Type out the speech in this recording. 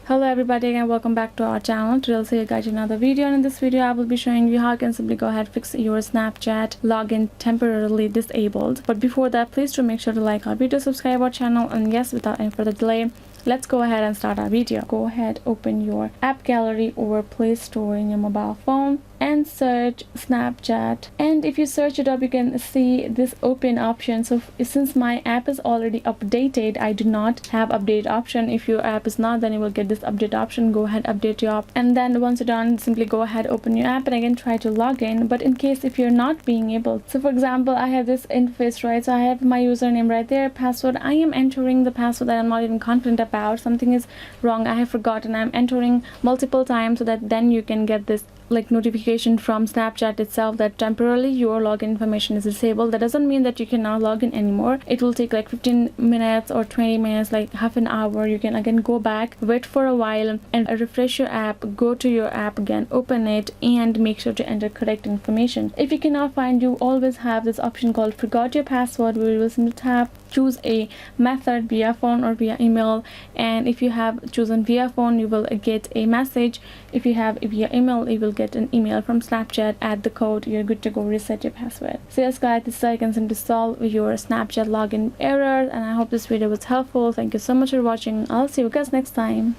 Hello everybody and welcome back to our channel. Today I'll see you guys another video, and in this video I will be showing you how you can simply go ahead fix your Snapchat login temporarily disabled. But before that, please do make sure to like our video, subscribe our channel, and yes, without any further delay, let's go ahead and start our video. Go ahead, open your app gallery or Play Store in your mobile phone and search Snapchat, and if you search it up you can see this open option. So since my app is already updated, I do not have update option. If your app is not, then you will get this update option. Go ahead, update your app, and then once you're done, simply go ahead, open your app and again try to log in. But in case if you're not being able, so for example, I have this interface, right? So I have my username right there, password. I am entering the password that I'm not even confident about. Something is wrong, I have forgotten. I'm entering multiple times so that then you can get this like notification from Snapchat itself that temporarily your login information is disabled. That doesn't mean that you cannot log in anymore. It will take like 15 minutes or 20 minutes, like half an hour. You can again go back, wait for a while and refresh your app, go to your app again, open it, and make sure to enter correct information. If you cannot find, you always have this option called forgot your password, where you will simply tap choose a method via phone or via email, and if you have chosen via phone, you will get a message. If you have via email, you will get an email from Snapchat. Add the code, you're good to go, reset your password. So yes guys, this is how you can simply solve your Snapchat login error, and I hope this video was helpful. Thank you so much for watching. I'll see you guys next time.